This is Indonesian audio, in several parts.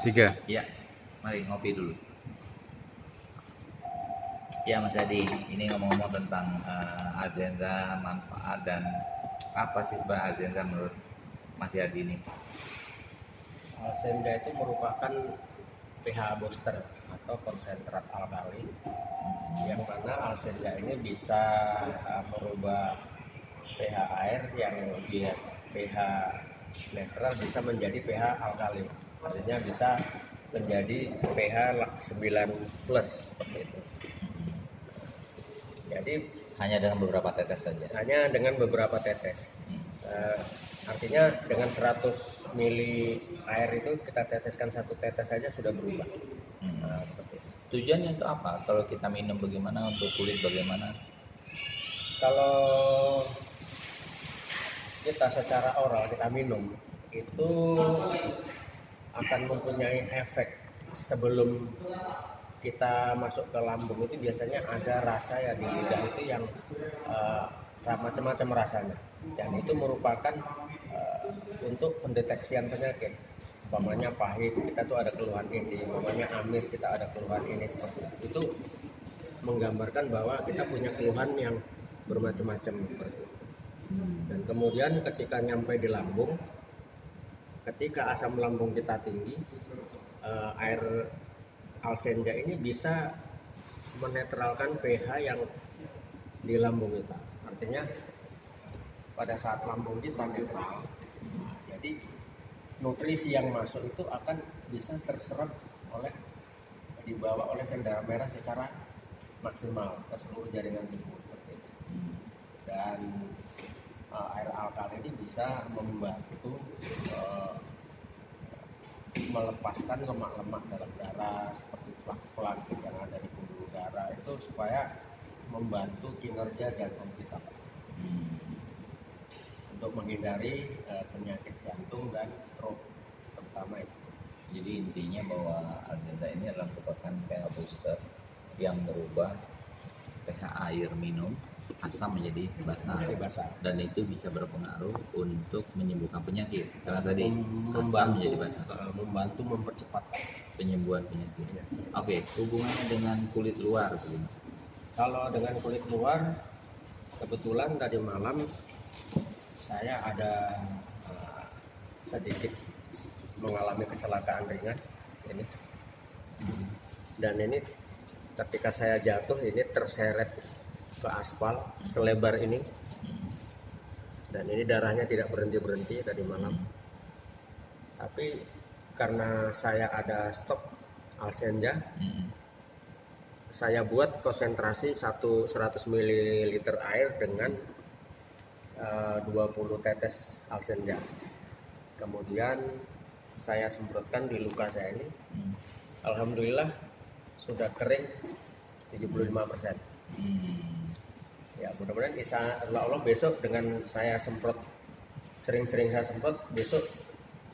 Tiga. Ya, mari ngopi dulu. Ya Mas Adi, ini ngomong-ngomong tentang azenda, manfaat, dan apa sih sebenarnya azenda menurut Mas Adi ini? Alzenza itu merupakan pH booster atau konsentrat alkali, yang mana alzenza ini bisa merubah pH air yang biasa pH netral bisa menjadi pH alkali. Artinya bisa menjadi pH 9 plus seperti itu. Jadi Hanya dengan beberapa tetes saja. hanya dengan beberapa tetes. Artinya dengan 100 mili air itu kita teteskan satu tetes saja sudah berubah. Nah, seperti itu. Tujuannya untuk apa? Kalau kita minum bagaimana? Untuk kulit bagaimana? Kalau kita secara oral kita minum itu akan mempunyai efek sebelum kita masuk ke lambung. Itu biasanya ada rasa ya di lidah itu yang macam-macam rasanya, dan itu merupakan untuk pendeteksian penyakit. Umpamanya pahit, kita tuh ada keluhan ini. Umpamanya amis, kita ada keluhan ini, seperti itu. Itu menggambarkan bahwa kita punya keluhan yang bermacam-macam seperti itu. Dan kemudian ketika nyampe di lambung, ketika asam lambung kita tinggi, air alzenza ini bisa menetralkan pH yang di lambung kita. Artinya pada saat lambung kita netral, jadi nutrisi yang masuk itu akan bisa terserap dibawa oleh sel darah merah secara maksimal ke seluruh jaringan tubuh seperti itu. Dan air alkali ini bisa membantu melepaskan lemak-lemak dalam darah seperti plak-plak yang ada di pembuluh darah itu, supaya membantu kinerja jantung kita untuk menghindari penyakit jantung dan stroke terutama itu. Jadi intinya bahwa azenda ini adalah merupakan pH booster yang merubah pH air minum asam menjadi basah, dan itu bisa berpengaruh untuk menyembuhkan penyakit karena tadi asam menjadi basah, membantu mempercepat penyembuhan penyakit. Oke, hubungannya dengan kulit luar bagaimana? Kalau dengan kulit luar, kebetulan tadi malam saya ada sedikit mengalami kecelakaan ringan ini, dan ini ketika saya jatuh ini terseret ke aspal selebar ini, dan ini darahnya tidak berhenti tadi malam. Tapi karena saya ada stok alzenza, saya buat konsentrasi 100 ml air dengan 20 tetes alzenza. Kemudian saya semprotkan di luka saya ini. Alhamdulillah sudah kering 75%. Ya, mudah-mudahan insya Allah besok dengan saya semprot, sering-sering saya semprot, besok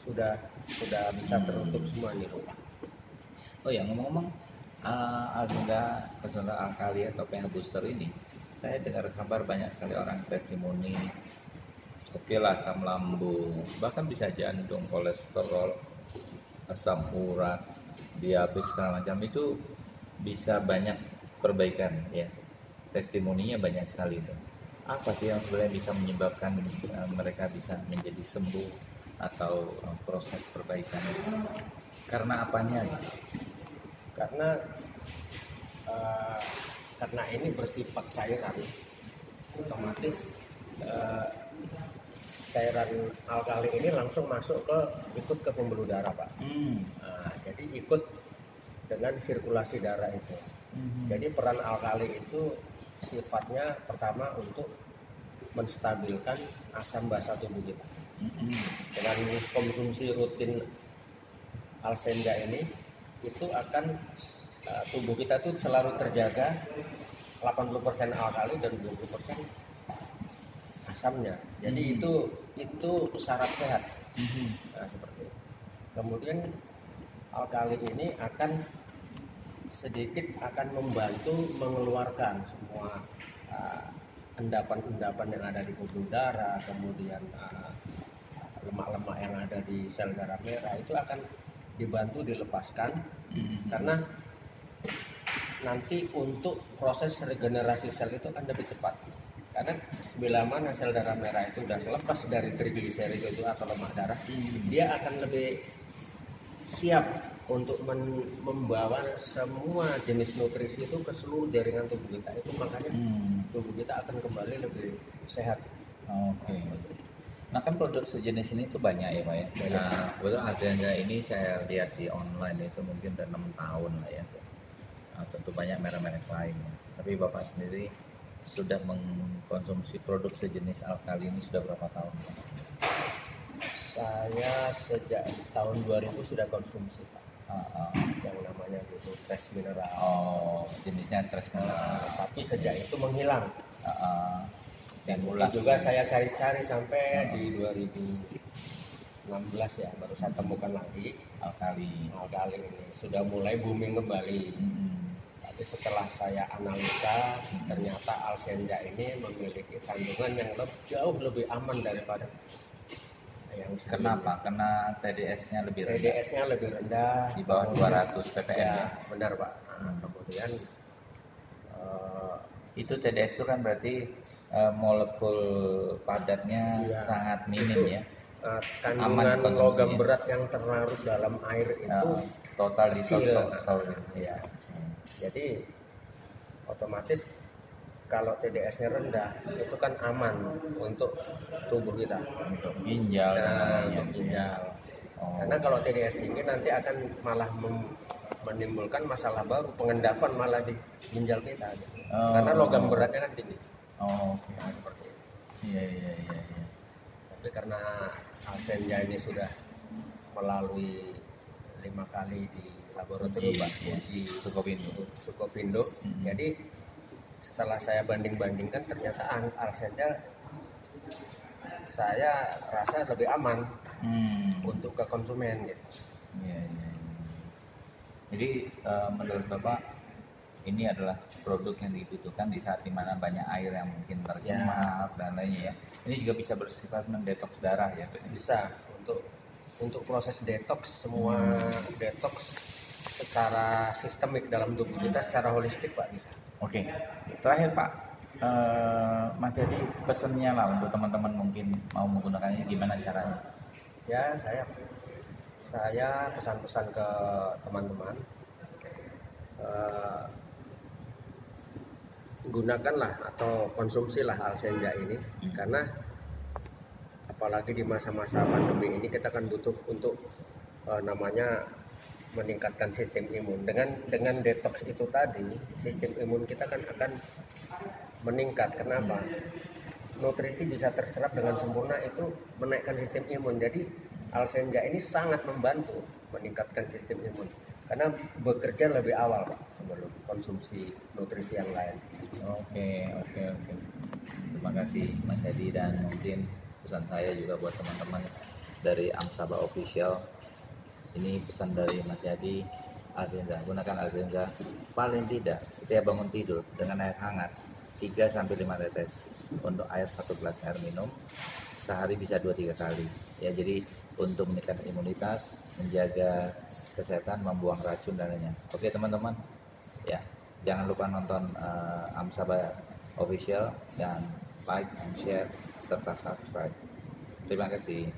sudah bisa tertutup semua nih luka. Oh ya, ngomong-ngomong azenda konsentrat alkali atau pH booster ini, saya dengar kabar banyak sekali orang testimoni, oke lah asam lambung, bahkan bisa jantung, kolesterol, asam urat, diabetes segala macam itu bisa banyak perbaikan ya. Testimoninya banyak sekali itu. Apa sih yang sebenarnya bisa menyebabkan mereka bisa menjadi sembuh atau proses perbaikan? Karena apanya? Karena ini bersifat cairan, otomatis cairan alkali ini langsung ikut ke pembuluh darah, Pak. Jadi ikut dengan sirkulasi darah itu. Jadi peran alkali itu sifatnya pertama untuk menstabilkan asam basa tubuh kita. Dengan konsumsi rutin alzenza ini, itu akan tubuh kita tuh selalu terjaga 80% alkali dan 20% asamnya. Jadi itu syarat sehat. Nah, seperti itu. Kemudian alkali ini akan membantu mengeluarkan semua endapan-endapan yang ada di pembuluh darah, kemudian lemak-lemak yang ada di sel darah merah, itu akan dibantu dilepaskan, karena nanti untuk proses regenerasi sel itu akan lebih cepat. Karena bila mana sel darah merah itu sudah lepas dari trigliserid itu atau lemak darah, dia akan lebih siap untuk membawa semua jenis nutrisi itu ke seluruh jaringan tubuh kita. Itu makanya tubuh kita akan kembali lebih sehat. Oke. Nah kan produk sejenis ini tuh banyak ya Pak ya. Nah, kebetulan Azenza ini saya lihat di online itu mungkin udah 6 tahun lah ya. Nah, tentu banyak merek-merek lain. Tapi Bapak sendiri sudah mengkonsumsi produk sejenis alkali ini sudah berapa tahun? Saya sejak tahun 2000 sudah konsumsi Pak. Yang namanya itu trace mineral. Oh, jenisnya trace mineral. Tapi sejak itu menghilang. Dan Itu ulang juga saya cari-cari sampai di 2016 ya, baru saya temukan lagi alkali. ini sudah mulai booming kembali. Tapi setelah saya analisa, ternyata Alzenza ini memiliki kandungan yang jauh lebih aman daripada yang sebelumnya. Kenapa? Karena TDS-nya lebih rendah. TDS-nya lebih rendah, Di bawah 200 ppm ya, ya. benar Pak. Kemudian Itu TDS itu kan berarti molekul padatnya Iya, sangat minim itu, ya. kandungan konsumsinya. logam berat yang terlarut dalam air itu Total kecil. dissolved. Ya. Jadi otomatis kalau TDS-nya rendah itu kan aman untuk tubuh kita, Untuk ginjal dan lainnya. untuk ginjal. Oh. Karena kalau TDS tinggi nanti akan malah menimbulkan masalah baru, pengendapan malah di ginjal kita. Oh. Karena logam beratnya kan tinggi. Oh, oke. Nah, seperti itu. Iya. Tapi karena Alzenza ini sudah melalui 5 kali di laboratorium uji Sukovindo. Jadi setelah saya banding-bandingkan ternyata Alzenza saya rasa lebih aman untuk ke konsumen gitu. Iya. Jadi menurut Bapak ini adalah produk yang dibutuhkan di saat dimana banyak air yang mungkin tercemar dan lainnya ya. Ini juga bisa bersifat mendetoks darah ya. Bisa untuk proses detox, semua detox secara sistemik dalam tubuh kita, secara holistik Pak, bisa. Oke. Terakhir Pak, Mas Yadi pesennya lah untuk teman-teman mungkin mau menggunakannya gimana caranya? Ya, saya pesan-pesan ke teman-teman, gunakanlah atau konsumsilah Alzenza ini, karena apalagi di masa-masa pandemi ini kita kan butuh untuk namanya meningkatkan sistem imun. Dengan detox itu tadi, sistem imun kita kan akan meningkat. Kenapa? Nutrisi bisa terserap dengan sempurna, itu menaikkan sistem imun. Jadi Alzenza ini sangat membantu meningkatkan sistem imun, karena bekerja lebih awal Pak, sebelum konsumsi nutrisi yang lain. Oke. Terima kasih Mas Yadi, dan mungkin pesan saya juga buat teman-teman dari Amsaba Official. Ini pesan dari Mas Yadi, Alzenza, gunakan Alzenza paling tidak setiap bangun tidur dengan air hangat 3-5 tetes. Untuk air 1 gelas air minum sehari bisa 2-3 kali ya. Jadi untuk meningkatkan imunitas, menjaga kesehatan, membuang racun dan lainnya. Oke teman-teman ya, jangan lupa nonton Amsaba Official dan like and share serta subscribe. Terima kasih.